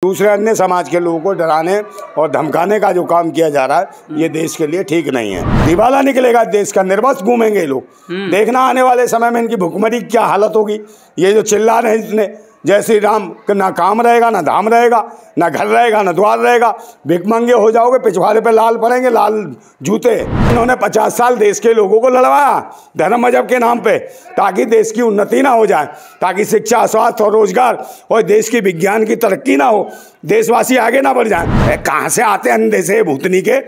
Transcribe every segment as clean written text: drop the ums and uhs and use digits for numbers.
दूसरे अन्य समाज के लोगों को डराने और धमकाने का जो काम किया जा रहा है ये देश के लिए ठीक नहीं है। दिवाला निकलेगा देश का, निर्वस्त्र घूमेंगे लोग। देखना आने वाले समय में इनकी भुखमरी क्या हालत होगी। ये जो चिल्ला रहे हैं इतने, जय श्री राम, ना काम रहेगा, ना धाम रहेगा, ना घर रहेगा, ना द्वार रहेगा, भिखमंगे हो जाओगे, पिछवाड़े पे लाल पड़ेंगे, लाल जूते। इन्होंने 50 साल देश के लोगों को लड़वाया धर्म मजहब के नाम पे, ताकि देश की उन्नति ना हो जाए, ताकि शिक्षा, स्वास्थ्य और रोजगार और देश की विज्ञान की तरक्की ना हो, देशवासी आगे ना बढ़ जाए। कहाँ से आते अंधे से भूतनी के,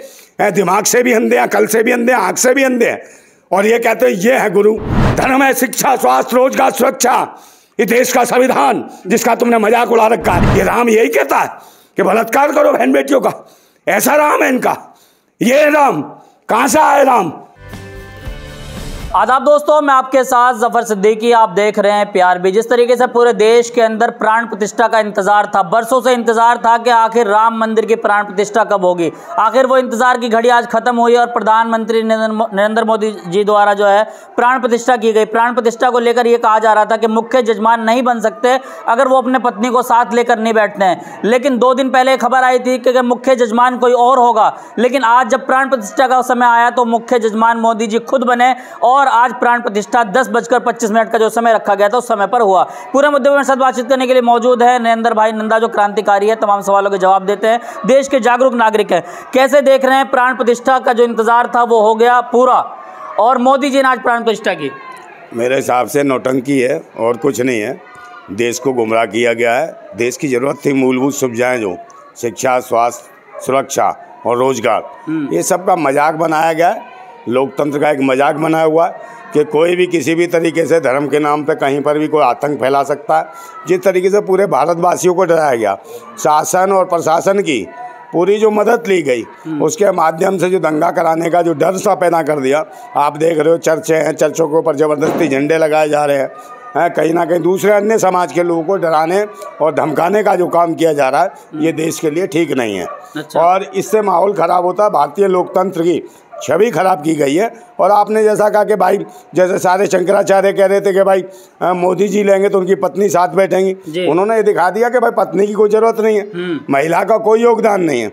दिमाग से भी अंधे हैं, कल से भी अंधे हैं, आँख से भी अंधे हैं, और ये कहते हैं ये है गुरु। धर्म है शिक्षा, स्वास्थ्य, रोजगार, सुरक्षा, ये देश का संविधान जिसका तुमने मजाक उड़ा रखा है। ये राम यही कहता है कि बलात्कार करो बहन बेटियों का, ऐसा राम है इनका। ये राम कहां से आए राम। आदाब दोस्तों, मैं आपके साथ जफर सिद्दीकी, आप देख रहे हैं PRB। जिस तरीके से पूरे देश के अंदर प्राण प्रतिष्ठा का इंतजार था, बरसों से इंतजार था कि आखिर राम मंदिर की प्राण प्रतिष्ठा कब होगी। आखिर वो इंतजार की घड़ी आज खत्म हुई और प्रधानमंत्री नरेंद्र मोदी जी द्वारा जो है प्राण प्रतिष्ठा की गई। प्राण प्रतिष्ठा को लेकर ये कहा जा रहा था कि मुख्य जजमान नहीं बन सकते अगर वो अपने पत्नी को साथ लेकर नहीं बैठते हैं, लेकिन 2 दिन पहले खबर आई थी कि मुख्य जजमान कोई और होगा। लेकिन आज जब प्राण प्रतिष्ठा का समय आया तो मुख्य जजमान मोदी जी खुद बने और आज प्राण प्रतिष्ठा 10:25 का जो समय रखा गया था उस समय पर हुआ। पूरे मुद्दे पर मेरे साथ बातचीत करने के लिए मौजूद है नरेंद्र भाई नंदा, जो क्रांतिकारी है, तमाम सवालों के जवाब देते हैं, देश के जागरूक नागरिक हैं। कैसे देख रहे हैं, प्राण प्रतिष्ठा का जो इंतजार था वो हो गया पूरा और मोदी जी ने आज प्राण प्रतिष्ठा की। मेरे हिसाब से नौटंकी है और कुछ नहीं है। देश को गुमराह किया गया है। देश की जरूरत थी मूलभूत सुविधाएं, जो शिक्षा, स्वास्थ्य, सुरक्षा और रोजगार, ये सब का मजाक बनाया गया है। लोकतंत्र का एक मजाक बनाया हुआ है कि कोई भी किसी भी तरीके से धर्म के नाम पे कहीं पर भी कोई आतंक फैला सकता है। जिस तरीके से पूरे भारतवासियों को डराया गया, शासन और प्रशासन की पूरी जो मदद ली गई, उसके माध्यम से जो दंगा कराने का जो डर सा पैदा कर दिया। आप देख रहे हो चर्चे हैं, चर्चों के ऊपर ज़बरदस्ती झंडे लगाए जा रहे हैं। कहीं ना कहीं दूसरे अन्य समाज के लोगों को डराने और धमकाने का जो काम किया जा रहा है ये देश के लिए ठीक नहीं है। अच्छा। और इससे माहौल ख़राब होता है, भारतीय लोकतंत्र की छवि खराब की गई है। और आपने जैसा कहा कि भाई, जैसे सारे शंकराचार्य कह रहे थे कि भाई मोदी जी लेंगे तो उनकी पत्नी साथ बैठेंगी, उन्होंने ये दिखा दिया कि भाई पत्नी की कोई जरूरत नहीं है, महिला का कोई योगदान नहीं है,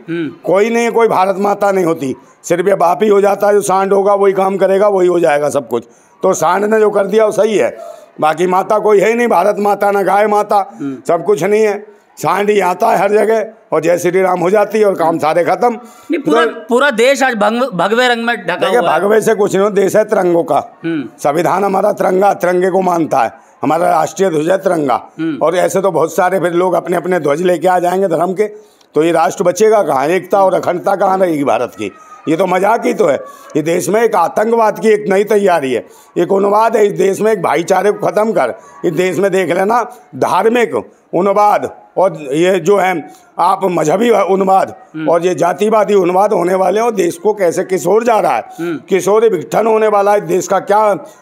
कोई नहीं है, कोई भारत माता नहीं होती, सिर्फ ये बाप ही हो जाता है। जो सांड होगा वही काम करेगा, वही हो जाएगा सब कुछ। तो सांड ने जो कर दिया वो सही है, बाकी माता कोई है ही नहीं, भारत माता ना गाय माता, सब कुछ नहीं है। सांड ही आता है हर जगह और जय श्री राम हो जाती है और काम सारे खत्म। पूरा देश आज भगवे रंग में ढका हुआ है। भगवे से कुछ नहीं, देश है तिरंगों का। संविधान हमारा तिरंगा, तिरंगे को मानता है, हमारा राष्ट्रीय ध्वज है तिरंगा। और ऐसे तो बहुत सारे फिर लोग अपने अपने ध्वज लेके आ जाएंगे धर्म के, तो ये राष्ट्र बचेगा कहाँ, एकता और अखंडता कहाँ रहेगी भारत की। ये तो मजाक ही तो है। ये देश में एक आतंकवाद की एक नई तैयारी है, एक उन्माद है। इस देश में एक भाईचारे को ख़त्म कर, इस देश में देख लेना धार्मिक उन्माद और ये जो है आप मजहबी उन्माद और ये जातिवादी उन्माद होने वाले हैं। और देश को कैसे किशोर जा रहा है, किशोरी विघटन होने वाला है, देश का क्या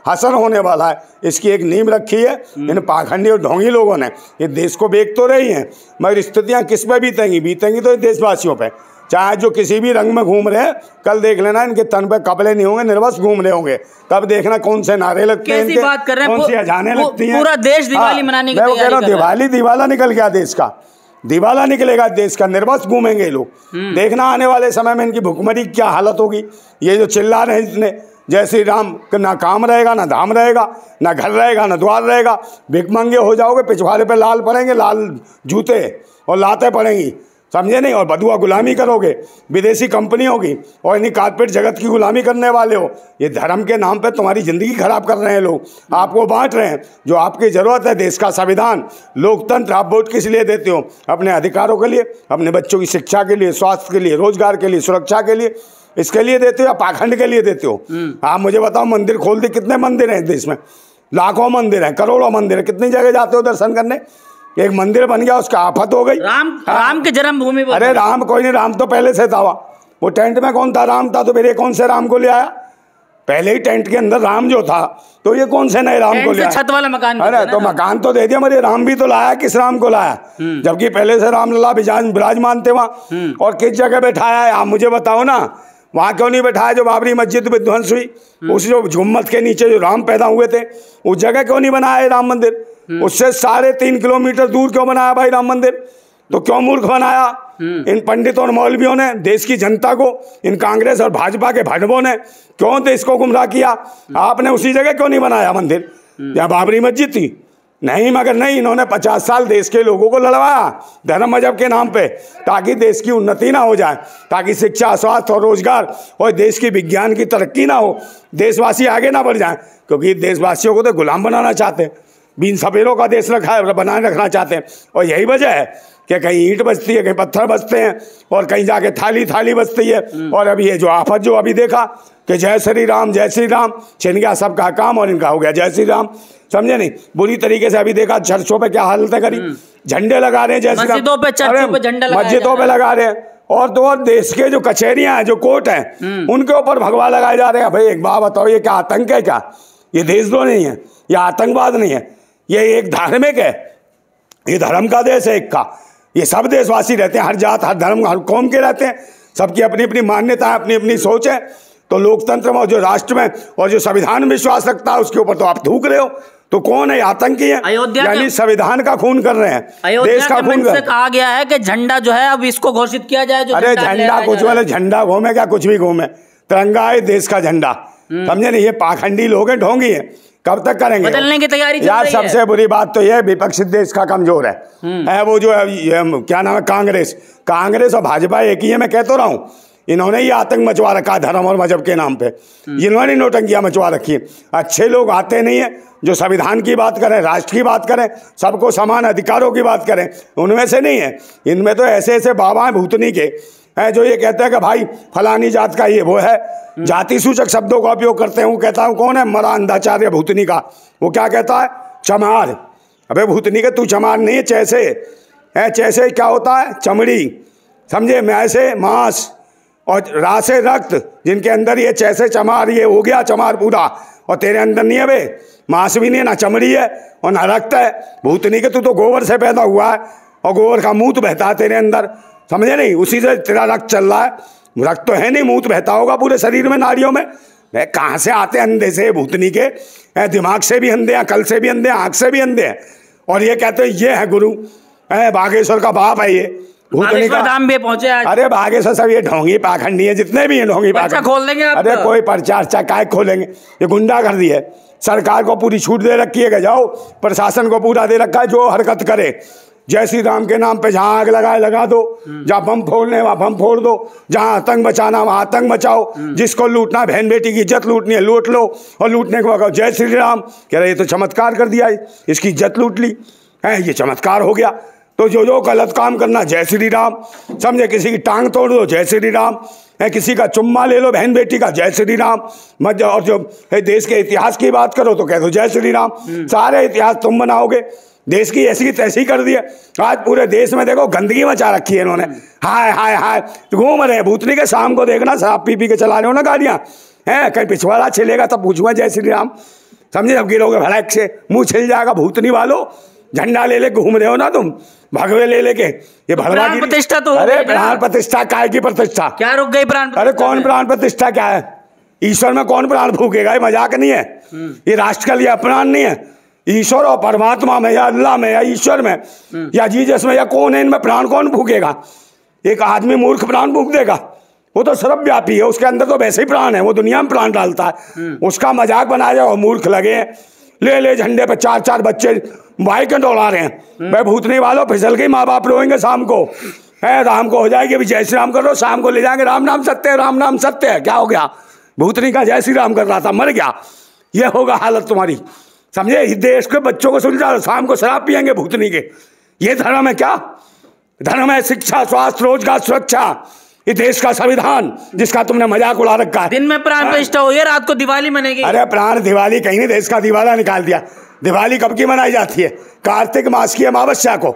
हसर होने वाला है, इसकी एक नींव रखी है इन पाखंडी और ढोंगी लोगों ने। ये देश को बेच तो रही हैं, मगर स्थितियाँ किस पे बीतेंगी तो देशवासियों पे। चाहे जो किसी भी रंग में घूम रहे हैं, कल देख लेना इनके तन पे कपड़े नहीं होंगे, निर्वस्त्र घूम रहे होंगे, तब देखना कौन से नारे लगते हैं इनके, बात कर रहे हैं, कौन सी अजाने लगती हैं। पूरा देश दिवाली मनाने की तैयारी कर रहा है। दिवाला निकल गया देश का, दिवाला निकलेगा देश का, निर्वस्त्र घूमेंगे लोग। देखना आने वाले समय में इनकी भुखमरी क्या हालत होगी। ये जो चिल्ला रहे हैं इतने, जय श्री राम, ना काम रहेगा, ना धाम रहेगा, ना घर रहेगा, ना द्वार रहेगा, भिखमंगे हो जाओगे, पिछवाड़े पे लाल पड़ेंगे, लाल जूते और लातें पड़ेंगी, समझे नहीं। और बदुआ गुलामी करोगे विदेशी कंपनियों की और इन्हीं कारपेट जगत की गुलामी करने वाले हो। ये धर्म के नाम पे तुम्हारी ज़िंदगी खराब कर रहे हैं लोग, आपको बांट रहे हैं। जो आपकी ज़रूरत है, देश का संविधान, लोकतंत्र, आप वोट किस लिए देते हो? अपने अधिकारों के लिए, अपने बच्चों की शिक्षा के लिए, स्वास्थ्य के लिए, रोजगार के लिए, सुरक्षा के लिए, इसके लिए देते हो या पाखंड के लिए देते हो? आप मुझे बताओ, मंदिर खोल दे, कितने मंदिर हैं देश में? लाखों मंदिर हैं, करोड़ों मंदिर हैं, कितनी जगह जाते हो दर्शन करने? एक मंदिर बन गया, उसका आफत हो गई। राम के जन्मभूमि। अरे राम कोई नहीं, राम तो पहले से था। वो टेंट में कौन था? राम था। तो फिर ये कौन से राम को ले आया? पहले ही टेंट के अंदर राम जो था, तो ये कौन से नए राम को ले आया? छत वाला मकान। अरे तो मकान तो दे दिया, मगर राम भी तो लाया। किस राम को लाया? जबकि पहले से राम लला विराजमान थे वहाँ। और किस जगह बैठाया है आप मुझे बताओ ना। वहाँ क्यों नहीं बैठाया जो बाबरी मस्जिद विध्वंस हुई, उस जो झुम्मत के नीचे जो राम पैदा हुए थे, उस जगह क्यों नहीं बनाया राम मंदिर? उससे 3.5 किलोमीटर दूर क्यों बनाया भाई राम मंदिर? तो क्यों मूर्ख बनाया इन पंडितों और मौलवियों ने देश की जनता को? इन कांग्रेस और भाजपा के भंडवों ने क्यों देश को गुमराह किया? आपने उसी जगह क्यों नहीं बनाया मंदिर जहाँ बाबरी मस्जिद थी? नहीं, मगर नहीं, इन्होंने 50 साल देश के लोगों को लड़वाया धर्म मजहब के नाम पे, ताकि देश की उन्नति ना हो जाए, ताकि शिक्षा, स्वास्थ्य और रोजगार और देश की विज्ञान की तरक्की ना हो, देशवासी आगे ना बढ़ जाएं। क्योंकि देशवासियों को तो गुलाम बनाना चाहते हैं, बीन सपेरों का देश बनाए रखना चाहते हैं। और यही वजह है कि कहीं ईंट बचती है, कहीं पत्थर बचते हैं, और कहीं जाके थाली बचती है। और अभी ये जो आफत जो अभी देखा कि जय श्री राम, छिन गया सबका काम और इनका हो गया जय श्री राम। समझे नहीं? बुरी तरीके से अभी देखा चर्चों पे क्या हालत करी, झंडे लगा रहे हैं जय श्री राम, मस्जिदों पे लगा रहे हैं। और तो और देश के जो कचहरियां हैं, जो कोर्ट हैं, उनके ऊपर भगवा लगाए जा रहे हैं। भाई एक बात बताओ, ये क्या आतंक है? क्या ये देशद्रोह नहीं है? ये आतंकवाद नहीं है? ये एक धार्मिक है, ये धर्म का देश है एक का। ये सब देशवासी रहते हैं, हर जात, हर धर्म, हर कौम के रहते हैं, सबकी अपनी अपनी मान्यता है, अपनी अपनी सोच है। तो लोकतंत्र में, जो राष्ट्र में और जो संविधान में विश्वास रखता है, उसके ऊपर तो आप थूक रहे हो। तो कौन है? आतंकी है, यानी संविधान का खून कर रहे हैं, देश का खून कर। कहा गया है कि झंडा जो है अब इसको घोषित किया जाए। अरे झंडा कुछ वाले, झंडा घूमे क्या, कुछ भी घूमे, तिरंगा है देश का झंडा। समझे नहीं? ये पाखंडी लोग हैं, ढोंगी है, कब तक करेंगे? बदलने की तैयारी यार। सबसे बुरी बात तो ये विपक्ष देश का कमजोर है वो जो क्या नाम है, कांग्रेस और भाजपा एक ही है। मैं कह तो रहा हूँ, इन्होंने ही आतंक मचवा रखा धर्म और मजहब के नाम पे, इन्होंने नोटंकियां मचवा रखी है। अच्छे लोग आते नहीं है जो संविधान की बात करें, राष्ट्र की बात करें, सबको समान अधिकारों की बात करें, उनमें से नहीं है। इनमें तो ऐसे ऐसे बाबा हैं भूतनी के हैं जो ये कहते हैं कि भाई फलानी जात का ये वो है, जाति सूचक शब्दों का उपयोग करते हैं। वो कहता हूँ कौन है? मरा अंधाचार्य भूतनी का। वो क्या कहता है? चमार। अबे भूतनी के तू चमार नहीं है, चैसे है। चैसे क्या होता है? चमड़ी। समझे? मैसे मांस और रासे रक्त, जिनके अंदर ये चैसे चमार, ये हो गया चमार पूरा। और तेरे अंदर नहीं है बे, मांस भी नहीं है, ना चमड़ी है और ना रक्त है। भूतनी के तू तो गोबर से पैदा हुआ है और गोबर का मूत बहता है तेरे अंदर। समझे नहीं? उसी से तेरा रक्त चल रहा है। रक्त तो है नहीं, मूत बहता होगा पूरे शरीर में, नाड़ियों में। कहाँ से आते अंधे से भूतनी के? दिमाग से भी अंधे हैं, अकल से भी अंधे हैं, आँख से भी अंधे हैं। और ये कहते हैं ये है गुरु, बागेश्वर का बाप है ये भूतनी का। धाम भी पहुंचे आज। अरे बागेश्वर सब ये ढोंगी पाखंडी है, जितने भी हैं ढोंगी पाखंडी। खोल देंगे आप? अरे कोई पर्चा अर्चा काय खोलेंगे? ये गुंडागर्दी है। सरकार को पूरी छूट दे रखी है कि जाओ, प्रशासन को पूरा दे रखा है, जो हरकत करे जय श्री राम के नाम पे, जहाँ आग लगाए लगा दो, जहाँ बम फोड़ने वहाँ बम फोड़ दो, जहाँ आतंक बचाना वहाँ आतंक बचाओ, जिसको लूटना, बहन बेटी की इज्जत लूटनी है लूट लो, और लूटने को कहो जय श्री राम। कह रहे ये तो चमत्कार कर दिया, इसकी इज्जत लूट ली है, ये चमत्कार हो गया। तो जो गलत काम करना जय श्री राम। समझे? किसी की टांग तोड़ दो जय श्री राम, है किसी का चुम्मा ले लो बहन बेटी का जय श्री राम। मत और जो है देश के इतिहास की बात करो तो कह दो जय श्री राम। सारे इतिहास तुम बनाओगे। देश की ऐसी तैसी कर दी है। आज पूरे देश में देखो गंदगी मचा रखी है इन्होंने। हाय हाय हाय घूम रहे हैं भूतनी के। शाम को देखना शराब पी पी के चला रहे हो ना गाड़ियाँ, हैं कहीं पिछवाड़ा छिलेगा तब पूछूंगा जय श्री राम। समझे? जब गिरोगे भड़क से मुंह छिल जाएगा। भूतनी वालों, झंडा ले घूम रहे हो ना तुम, भगवे ले लेके। ये भगवा की प्रतिष्ठा तो, अरे प्राण प्रतिष्ठा काय की प्रतिष्ठा? क्या रुक गई प्राण? अरे कौन प्राण प्रतिष्ठा क्या है? ईश्वर में कौन प्राण फूकेगा? ये मजाक नहीं है। ये राष्ट्र का लिए अपराध नहीं है। ईश्वर और परमात्मा में या अल्लाह में या ईश्वर में या जीसस में या कौन है, इनमें प्राण कौन फूकेगा? एक आदमी मूर्ख प्राण फूक देगा? वो तो सर्वव्यापी है, उसके अंदर तो वैसे ही प्राण है, वो दुनिया में प्राण डालता है। उसका मजाक बनाया जाए, मूर्ख लगे ले झंडे पे 4-4 बच्चे बाइक दौड़ा रहे हैं। भाई भूतनी वालों, फिसल के माँ बाप रोएंगे शाम को, है राम को हो जाएगी जय श्री राम करो, शाम को ले जाएंगे राम नाम सत्य है, राम नाम सत्य है। क्या हो गया? भूतनी का जय श्री राम कर रहा था, मर गया। ये होगा हालत तुम्हारी। समझे? इस देश के बच्चों को सुलझा, शाम को शराब पियेंगे भूतनी के। ये धर्म है क्या? धर्म है शिक्षा, स्वास्थ्य, रोजगार, सुरक्षा। ये देश का संविधान जिसका तुमने मजाक उड़ा रखा है। दिन में प्राण प्रतिष्ठा हो, रात को दिवाली मनेगी। अरे प्राण दिवाली कहीं नहीं, देश का दिवाला निकाल दिया। दिवाली कब की मनाई जाती है? कार्तिक मास की अमावस्या को।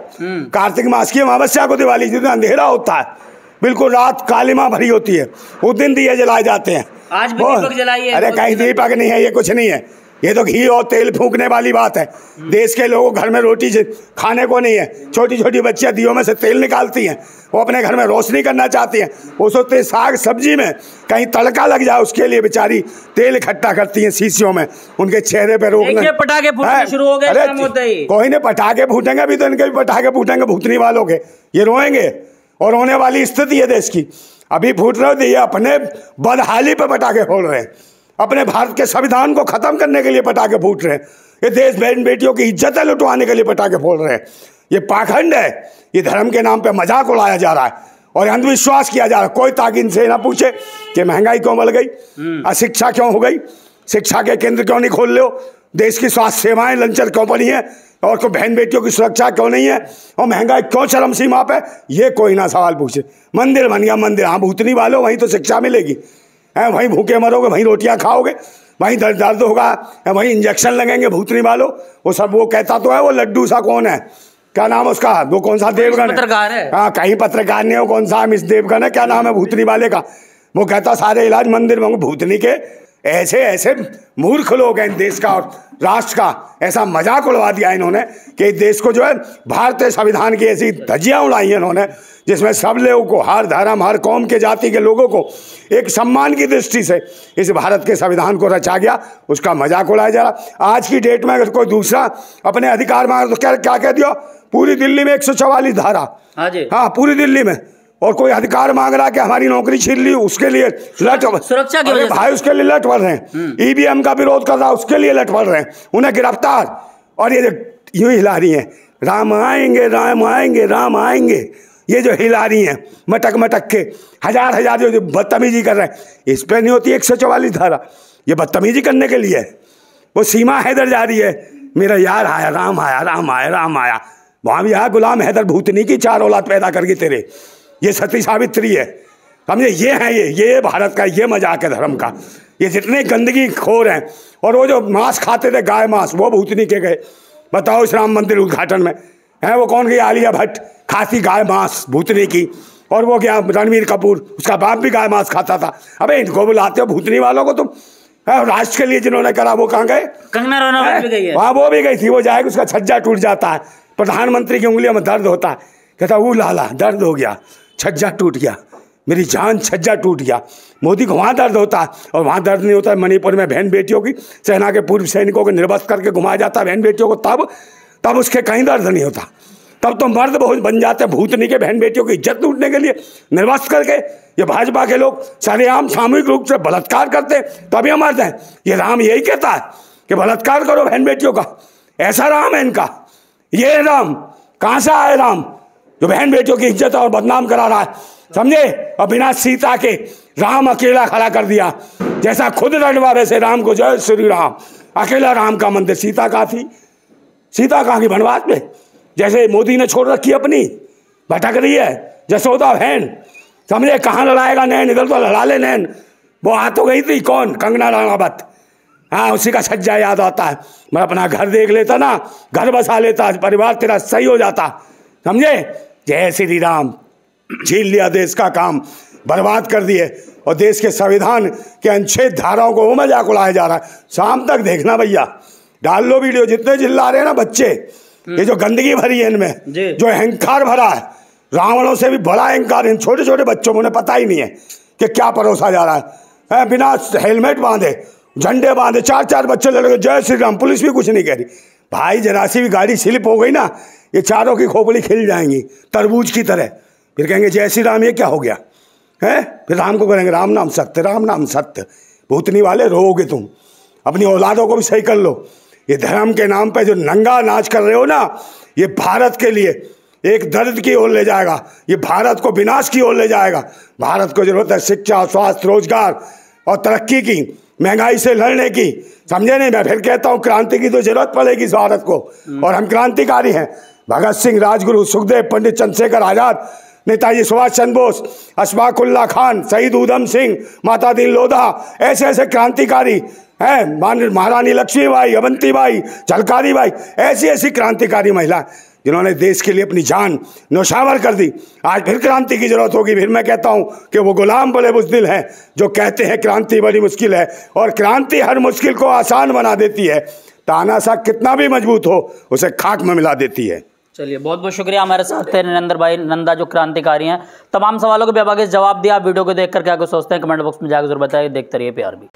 कार्तिक मास की अमावस्या को दिवाली, जिस दिन अंधेरा होता है, बिल्कुल रात कालिमा भरी होती है, उस दिन दिए जलाए जाते हैं। आज भी दीपक जलाइए। अरे कहीं दीपक नहीं है, ये कुछ नहीं है। ये तो घी और तेल फूकने वाली बात है। देश के लोगों घर में रोटी खाने को नहीं है, छोटी छोटी बच्चियां दियों में से तेल निकालती हैं, वो अपने घर में रोशनी करना चाहती हैं। वो सोचते हैं साग सब्जी में कहीं तड़का लग जाए, उसके लिए बेचारी तेल इकट्ठा करती हैं शीशियों में, उनके चेहरे पे रोकने। पटाखे फूटने शुरू हो गए। कोई नहीं, पटाखे फूटेंगे भी तो इनके भी पटाखे फूटेंगे भूतनी वालों के, ये रोएंगे। और होने वाली स्थिति है देश की, अभी फूट रहे हो, ये अपने बदहाली पे पटाखे फोड़ रहे हैं, अपने भारत के संविधान को खत्म करने के लिए पटाखे फूट रहे हैं, ये देश बहन बेटियों की इज्जतें लुटवाने के लिए पटाखे फोड़ रहे हैं। ये पाखंड है, ये धर्म के नाम पे मजाक उड़ाया जा रहा है और अंधविश्वास किया जा रहा है। कोई ताकि इनसे ना पूछे कि महंगाई क्यों बढ़ गई, अशिक्षा क्यों हो गई, शिक्षा के केंद्र क्यों नहीं खोल रहे हो, देश की स्वास्थ्य सेवाएं लंचर क्यों पड़ी है, और को बहन बेटियों की सुरक्षा क्यों नहीं है, और महंगाई क्यों चरम सीमा पे, ये कोई ना सवाल पूछे। मंदिर बन गया मंदिर, हाँ भूतनी वालों वहीं तो शिक्षा मिलेगी, है वहीं भूखे मरोगे, वहीं रोटियां खाओगे, वहीं दर्द होगा, वहीं इंजेक्शन लगेंगे भूतनी वालों। वो सब वो कहता तो है, वो लड्डू सा कौन है, क्या नाम है उसका, वो कौन सा देवगन है, हाँ कहीं पत्रकार नहीं हो, कौन सा मिस देवगन है, क्या नाम है भूतनी वाले का, वो कहता सारे इलाज मंदिर में। भूतनी के ऐसे ऐसे मूर्ख लोग हैं देश का और राष्ट्र का, ऐसा मजाक उड़वा दिया इन्होंने कि देश को जो है भारतीय संविधान की ऐसी धज्जियां उड़ाई हैं इन्होंने, जिसमें सब लोगों को, हर धर्म हर कौम के जाति के लोगों को एक सम्मान की दृष्टि से इस भारत के संविधान को रचा गया, उसका मजाक उड़ाया जा रहा। आज की डेट में अगर कोई दूसरा अपने अधिकार मांगे तो क्या कह दिया, पूरी दिल्ली में 144 धारा, हाँ पूरी दिल्ली में, और कोई अधिकार मांग रहा कि हमारी नौकरी छीन ली, उसके लिए लट सुरक्षा की वजह से भाई उसके लिए लट पड़ रहे हैं, ईवीएम का विरोध कर रहा उसके लिए लट पड़ रहे हैं, उन्हें गिरफ्तार। और ये यूं हिला रही हैं, राम आएंगे राम आएंगे राम आएंगे, ये जो हिला रही हैं मटक मटक के, हजार हजार जो बदतमीजी कर रहे हैं, इस पर नहीं होती 144 धारा, ये बदतमीजी करने के लिए। वो सीमा हैदर जा रही है, मेरा यार आया राम आया राम आया राम आया, वहाँ भी आया गुलाम हैदर भूतनी की 4 औलाद पैदा करके तेरे, ये सती सावित्री है, समझे, ये है ये भारत का ये मजाक है धर्म का। ये जितने गंदगी खोर हैं, और वो जो मांस खाते थे गाय मांस, वो भूतनी के गए, बताओ इस राम मंदिर उद्घाटन में है, वो कौन गई, आलिया भट्ट खाती गाय मांस भूतनी की, और वो क्या रणवीर कपूर, उसका बाप भी गाय मांस खाता था। अबे इनको बुलाते हो भूतनी वालों को तुम, राष्ट्र के लिए जिन्होंने करा वो कहाँ गए, कंगना रनौत भी गई है, वहाँ वो भी गई थी, वो जाएगी उसका छज्जा टूट जाता है, प्रधानमंत्री की उंगलियों में दर्द होता है, कहता वो लाला दर्द हो गया, छज्जा टूट गया, मेरी जान छज्जा टूट गया। मोदी को वहाँ दर्द होता है, और वहाँ दर्द नहीं होता है मणिपुर में बहन बेटियों की, सेना के पूर्व सैनिकों को निर्वस्त्र करके घुमाया जाता है बहन बेटियों को, तब उसके कहीं दर्द नहीं होता। तब तो मर्द बहुत बन जाते हैं भूतनी के बहन बेटियों की इज्जत लूटने के लिए, निर्वस्त्र करके। ये भाजपा के लोग सरेआम सामूहिक रूप से बलात्कार करते हैं, तभी हम मर्द हैं। ये राम यही कहता है कि बलात्कार करो बहन बेटियों का, ऐसा राम है इनका। ये राम कहाँ से आए, राम जो बहन बेटियों की इज्जत और बदनाम करा रहा है, समझे। और बिना सीता के राम अकेला खड़ा कर दिया, जैसा खुद रणवा वैसे राम को जय श्री राम, अकेला राम का मंदिर। सीता कहाँ थी, सीता कहाँ की वनवास में, जैसे मोदी ने छोड़ रखी अपनी, भटक रही है जसोदा बहन, समझे। कहाँ लड़ाएगा नैन, इधर तो लड़ा ले नैन। वो आ तो गई थी कौन, कंगना रनौत, हाँ उसी का सज्जा याद आता है। मैं अपना घर देख लेता ना, घर बसा लेता, परिवार तेरा सही हो जाता, समझे। जय श्री राम, छीन लिया देश का काम, बर्बाद कर दिए, और देश के संविधान के अनुच्छेद धाराओं को वो मजाक उड़ाया जा रहा है। शाम तक देखना भैया, डाल लो वीडियो, जितने चिल्ला रहे हैं ना बच्चे, ये जो गंदगी भरी है इनमें, जो अहंकार भरा है, रावणों से भी बड़ा अहंकार इन छोटे छोटे बच्चों में, उन्हें पता ही नहीं है कि क्या परोसा जा रहा है। बिना हेलमेट बांधे, झंडे बांधे, 4 बच्चे लड़के जय श्री राम, पुलिस भी कुछ नहीं कह रही। भाई जरा सी भी गाड़ी स्लिप हो गई ना, ये चारों की खोपड़ी खिल जाएंगी तरबूज की तरह, फिर कहेंगे जय श्री राम, ये क्या हो गया है। फिर राम को करेंगे राम नाम सत्य, राम नाम सत्य। भूतनी वाले रोओगे तुम, अपनी औलादों को भी सही कर लो। ये धर्म के नाम पे जो नंगा नाच कर रहे हो ना, ये भारत के लिए एक दर्द की ओर ले जाएगा, ये भारत को विनाश की ओर ले जाएगा। भारत को जरूरत है शिक्षा, स्वास्थ्य, रोजगार और तरक्की की, महंगाई से लड़ने की, समझे नहीं। मैं फिर कहता हूँ क्रांति की तो जरूरत पड़ेगी इस भारत को, और हम क्रांतिकारी हैं। भगत सिंह, राजगुरु, सुखदेव, पंडित चंद्रशेखर आजाद, नेताजी सुभाष चंद्र बोस, अशफाक उल्लाह खान, शहीद उधम सिंह, माता दीन लोधा, ऐसे ऐसे क्रांतिकारी हैं, महारानी लक्ष्मीबाई, अवंतीबाई, झलकारी बाई, ऐसी ऐसी क्रांतिकारी महिला जिन्होंने देश के लिए अपनी जान न्यौछावर कर दी। आज फिर क्रांति की जरूरत होगी। फिर मैं कहता हूं कि वो गुलाम बड़े बुज़दिल हैं जो कहते हैं क्रांति बड़ी मुश्किल है, और क्रांति हर मुश्किल को आसान बना देती है। तानाशाह कितना भी मजबूत हो, उसे खाक में मिला देती है। चलिए, बहुत बहुत शुक्रिया। हमारे साथ थे नरेंद्र भाई नंदा, जो क्रांतिकारी हैं। तमाम सवालों को बेबाकी जवाब दिया। आप वीडियो को देख कर क्या कुछ सोचते हैं कमेंट बॉक्स में जाकर जरूर बताइए। देखते रहिए PRB।